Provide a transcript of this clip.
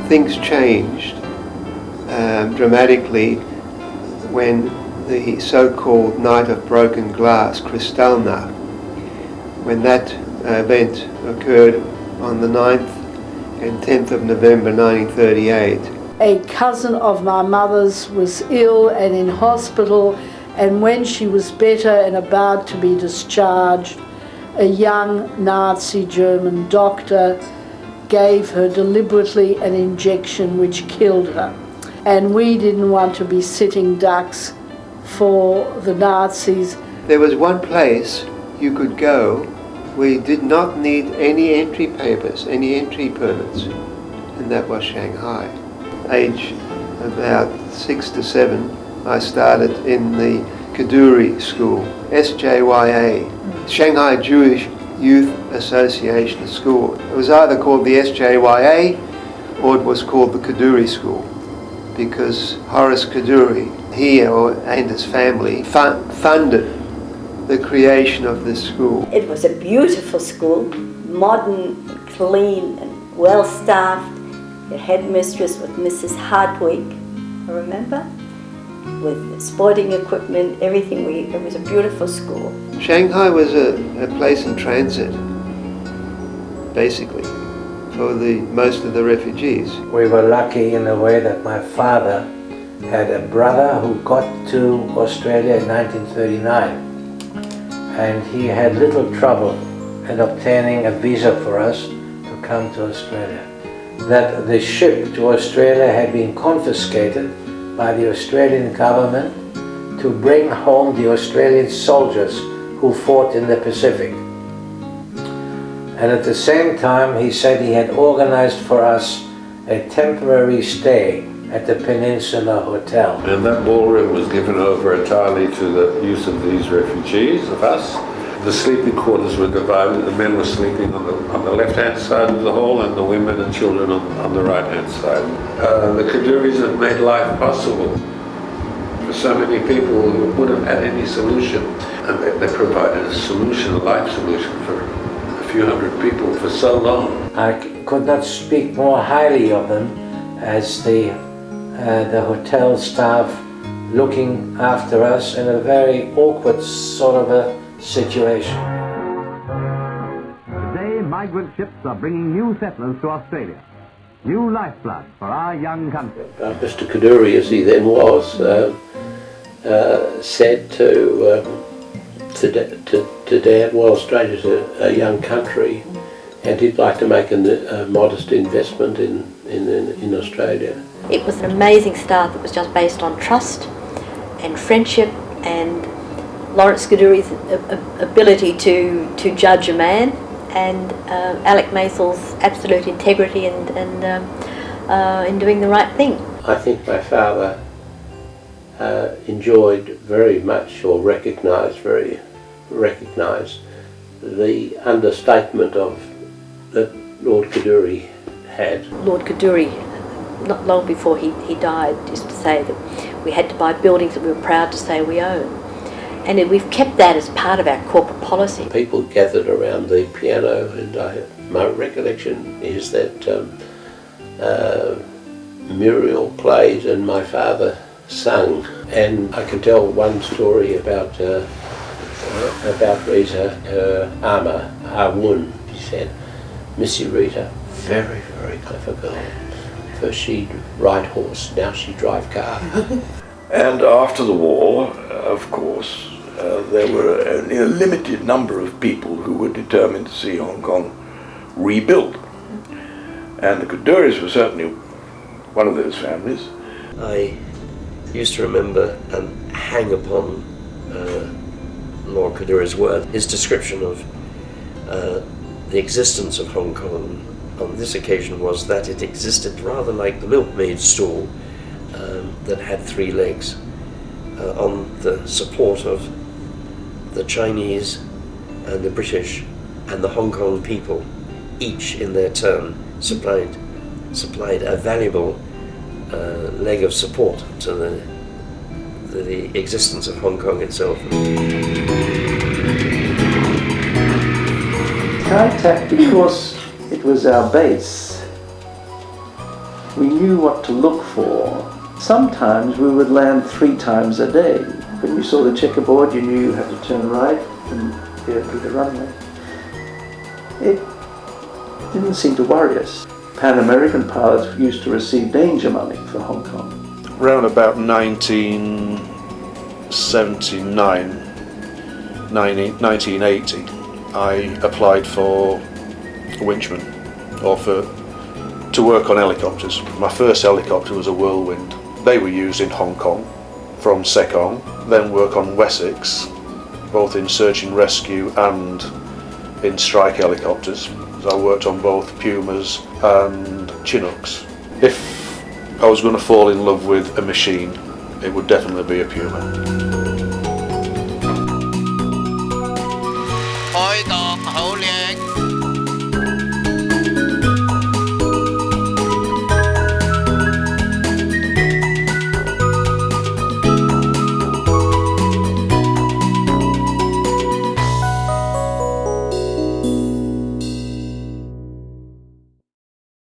things changed dramatically when the so-called Night of Broken Glass, Kristallnacht, when that event occurred on the 9th and 10th of November 1938. A cousin of my mother's was ill and in hospital, and when she was better and about to be discharged, a young Nazi German doctor gave her deliberately an injection which killed her. And we didn't want to be sitting ducks for the Nazis. There was one place you could go where you did not need any entry papers, any entry permits, and that was Shanghai. Age about 6 to 7, I started in the Kadoorie School, SJYA, Shanghai Jewish Youth Association School. It was either called the SJYA or it was called the Kadoorie School, because Horace Kadoorie, he and his family funded the creation of this school. It was a beautiful school, modern, clean and well staffed. The headmistress was Mrs. Hardwick, I remember, with sporting equipment, everything. It was a beautiful school. Shanghai was a place in transit, basically, for most of the refugees. We were lucky in a way that my father had a brother who got to Australia in 1939, and he had little trouble in obtaining a visa for us to come to Australia. That the ship to Australia had been confiscated by the Australian government to bring home the Australian soldiers who fought in the Pacific. And at the same time, he said he had organized for us a temporary stay at the Peninsula Hotel. And that ballroom was given over entirely to the use of these refugees, of us. The sleeping quarters were divided. The men were sleeping on the left-hand side of the hall and the women and children on the right-hand side. The Kadoories have made life possible for so many people who wouldn't have had any solution. And they provided a solution, a life solution for a few hundred people for so long. I could not speak more highly of them as the hotel staff looking after us in a very awkward sort of a situation. Today, migrant ships are bringing new settlers to Australia. New lifeblood for our young country. Mr. Kadoorie, as he then was, said to Dad, well, Australia's a young country, and he'd like to make a modest investment in Australia. It was an amazing start that was just based on trust and friendship and Lawrence Kadoorie's ability to judge a man, and Alec Masel's absolute integrity and in doing the right thing. I think my father enjoyed very much, or recognised the understatement that Lord Kadoorie had. Lord Kadoorie, not long before he died, used to say that we had to buy buildings that we were proud to say we own. And we've kept that as part of our corporate policy. People gathered around the piano, and my recollection is that Muriel played and my father sung. And I can tell one story about Rita, her ama, Awun. She said, Missy Rita, very, very clever girl. First she'd ride horse, now she'd drive car. And after the war, of course, there were only a limited number of people who were determined to see Hong Kong rebuilt. And the Kadoories were certainly one of those families. I used to remember and hang upon Lord Kadoorie's word. His description of the existence of Hong Kong on this occasion was that it existed rather like the milkmaid's stool that had 3 legs on the support of the Chinese and the British and the Hong Kong people, each in their turn supplied a valuable leg of support to the existence of Hong Kong itself. Kai Tak, because it was our base, We knew what to look for. Sometimes we would land 3 times a day. When you saw the checkerboard, you knew you had to turn right and get through the runway. It didn't seem to worry us. Pan American pilots used to receive danger money for Hong Kong. Around about 1979, 1980, I applied for a winchman, or to work on helicopters. My first helicopter was a Whirlwind. They were used in Hong Kong from Sekong, then work on Wessex, both in search and rescue and in strike helicopters. So I worked on both Pumas and Chinooks. If I was going to fall in love with a machine, it would definitely be a Puma. 開檔好靚